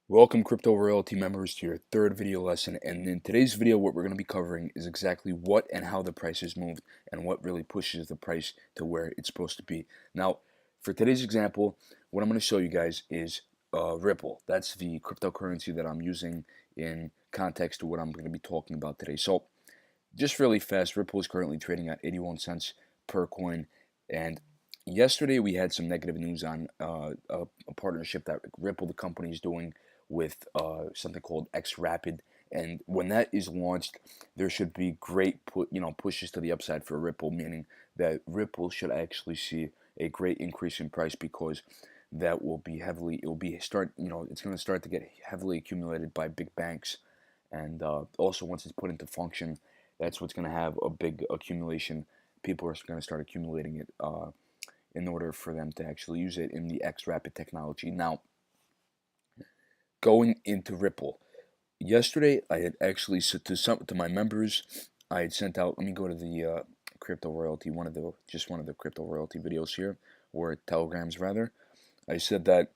Welcome Crypto Royalty members to your third video lesson, and in today's video what we're going to be covering is exactly what and how the price is moved and what really pushes the price to where it's supposed to be. Now for today's example, what I'm going to show you guys is Ripple. That's the cryptocurrency that I'm using in context to what I'm going to be talking about today. So just really fast, Ripple is currently trading at 81 cents per coin, and yesterday we had some negative news on a partnership that Ripple, the company, is doing with something called XRapid. And when that is launched, there should be great pushes to the upside for Ripple, meaning that Ripple should actually see a great increase in price because that will be heavily it's going to start to get heavily accumulated by big banks, and also once it's put into function, that's what's going to have a big accumulation. People are going to start accumulating it in order for them to actually use it in the XRapid technology. Now, going into Ripple, yesterday I had actually sent to my members. I had sent out. Let me go to the crypto royalty, one of the crypto royalty videos here, or telegrams rather. I said that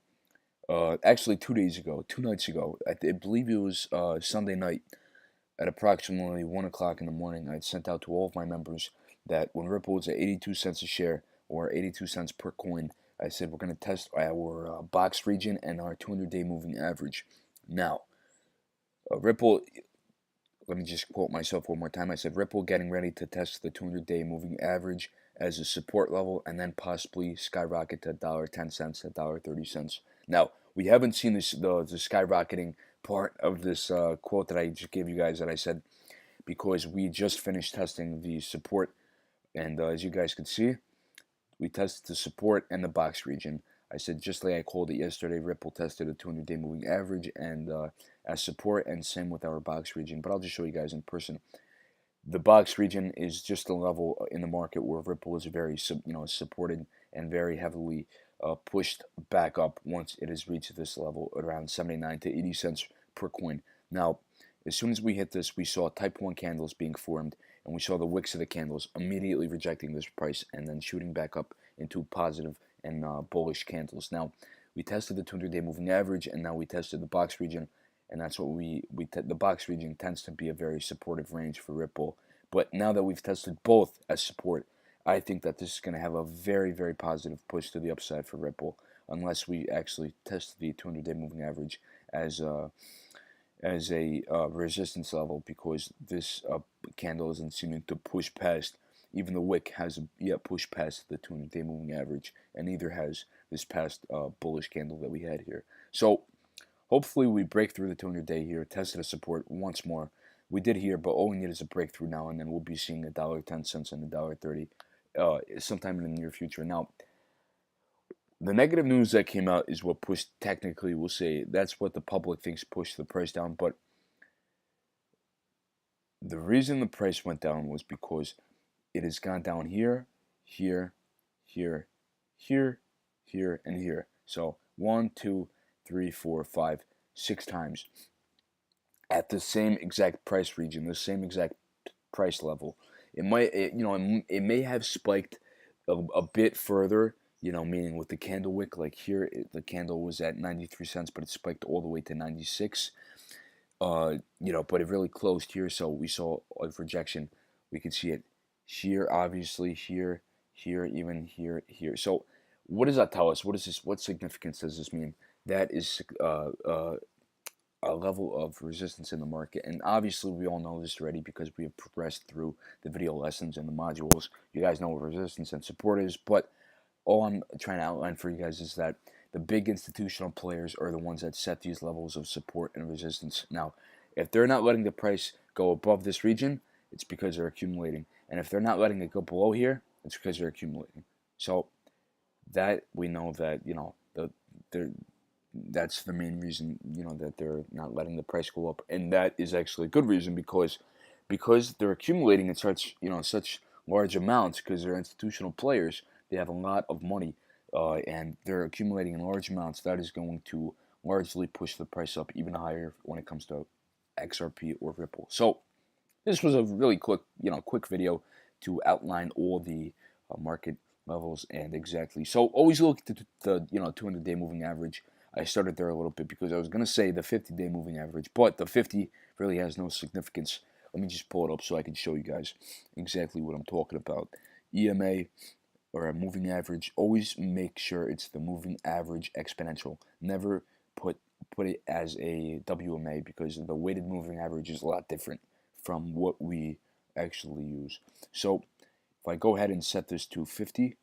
actually 2 days ago, 2 nights ago, I believe it was Sunday night at approximately 1 o'clock in the morning. I had sent out to all of my members that when Ripple was at 82 cents a share or 82 cents per coin, I said we're going to test our box region and our 200-day moving average. Now, Ripple, let me just quote myself one more time. I said Ripple getting ready to test the 200-day moving average as a support level and then possibly skyrocket to $1.10, $1.30. Now, we haven't seen the skyrocketing part of this quote that I just gave you guys that I said, because we just finished testing the support, and as you guys can see, we tested the support and the box region. I said, just like I called it yesterday, Ripple tested a 200-day moving average and as support, and same with our box region. But I'll just show you guys in person. The box region is just a level in the market where Ripple is very supported and very heavily pushed back up once it has reached this level around 79 to 80 cents per coin. Now, as soon as we hit this, we saw type 1 candles being formed, and we saw the wicks of the candles immediately rejecting this price and then shooting back up into positive and bullish candles. Now, we tested the 200-day moving average, and now we tested the box region, and that's what the box region tends to be a very supportive range for Ripple. But now that we've tested both as support, I think that this is going to have a very, very positive push to the upside for Ripple, unless we actually test the 200-day moving average as a resistance level, because this candle isn't seeming to push past. Even the wick hasn't yet pushed past the 200-day moving average, and neither has this past bullish candle that we had here. So hopefully we break through the 200-day here, tested a support once more. We did here, but all we need is a breakthrough now, and then we'll be seeing $1.10 and $1.30 sometime in the near future. Now, the negative news that came out is what pushed, technically, we'll say, that's what the public thinks pushed the price down, but the reason the price went down was because it has gone down here, here, here, here, here, and here. So 1, 2, 3, 4, 5, 6 times at the same exact price region, the same exact price level. It may have spiked a bit further, meaning with the candle wick, like here, the candle was at 93 cents, but it spiked all the way to 96. But it really closed here, so we saw a rejection. We can see it here, obviously, here, here, even here, here. So what does that tell us? What is this? What significance does this mean? That is a level of resistance in the market, and obviously we all know this already because we have progressed through the video lessons and the modules. You guys know what resistance and support is, but all I'm trying to outline for you guys is that the big institutional players are the ones that set these levels of support and resistance. Now, if they're not letting the price go above this region, it's because they're accumulating, and if they're not letting it go below here, it's because they're accumulating. So that we know that they're that's the main reason, that they're not letting the price go up, and that is actually a good reason, because they're accumulating in such large amounts, because they're institutional players. They have a lot of money, and they're accumulating in large amounts. That is going to largely push the price up even higher when it comes to XRP or Ripple. So this was a really quick video to outline all the market levels and exactly. So always look at the 200-day moving average. I started there a little bit because I was going to say the 50-day moving average, but the 50 really has no significance. Let me just pull it up so I can show you guys exactly what I'm talking about. EMA, or a moving average, always make sure it's the moving average exponential. Never put it as a WMA, because the weighted moving average is a lot different from what we actually use. So if I go ahead and set this to 50,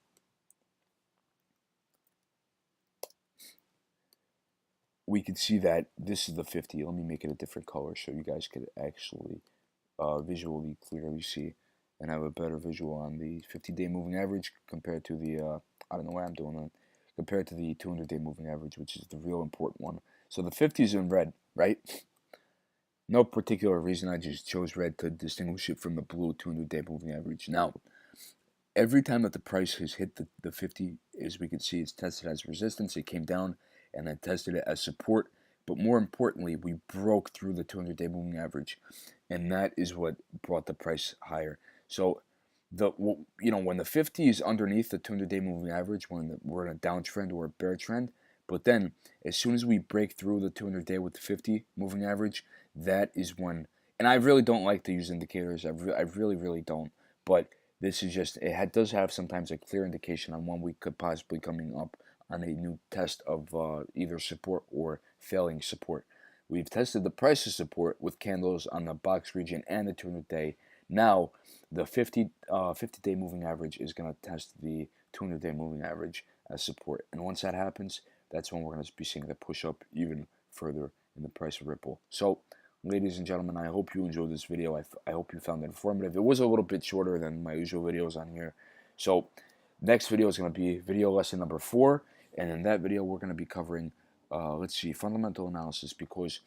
we can see that this is the 50. Let me make it a different color so you guys could actually visually clearly see and have a better visual on the 50-day moving average compared to the, I don't know why I'm doing that, compared to the 200-day moving average, which is the real important one. So the 50 is in red, right? No particular reason, I just chose red to distinguish it from the blue 200-day moving average. Now, every time that the price has hit the 50, as we can see, it's tested as resistance, it came down, and then tested it as support. But more importantly, we broke through the 200-day moving average, and that is what brought the price higher. So when the 50 is underneath the 200-day moving average, we're in a downtrend or a bear trend. But then, as soon as we break through the 200-day with the 50 moving average, that is when. And I really don't like to use indicators. I really don't. But this is just, does have sometimes a clear indication on when we could possibly coming up on a new test of either support or failing support. We've tested the price of support with candles on the box region and the 200-day. Now, the 50-day moving average is going to test the 200-day moving average as support. And once that happens, that's when we're going to be seeing the push up even further in the price of Ripple. So, ladies and gentlemen, I hope you enjoyed this video. I hope you found it informative. It was a little bit shorter than my usual videos on here. So, next video is going to be video lesson number 4. And in that video, we're going to be covering, fundamental analysis, because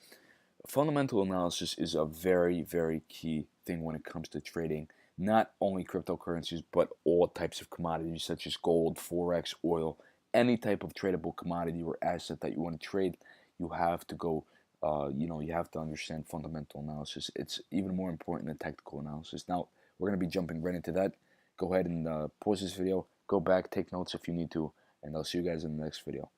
fundamental analysis is a very, very key thing when it comes to trading. Not only cryptocurrencies, but all types of commodities such as gold, forex, oil, any type of tradable commodity or asset that you want to trade. You have to go, you have to understand fundamental analysis. It's even more important than technical analysis. Now, we're going to be jumping right into that. Go ahead and pause this video, go back, take notes if you need to, and I'll see you guys in the next video.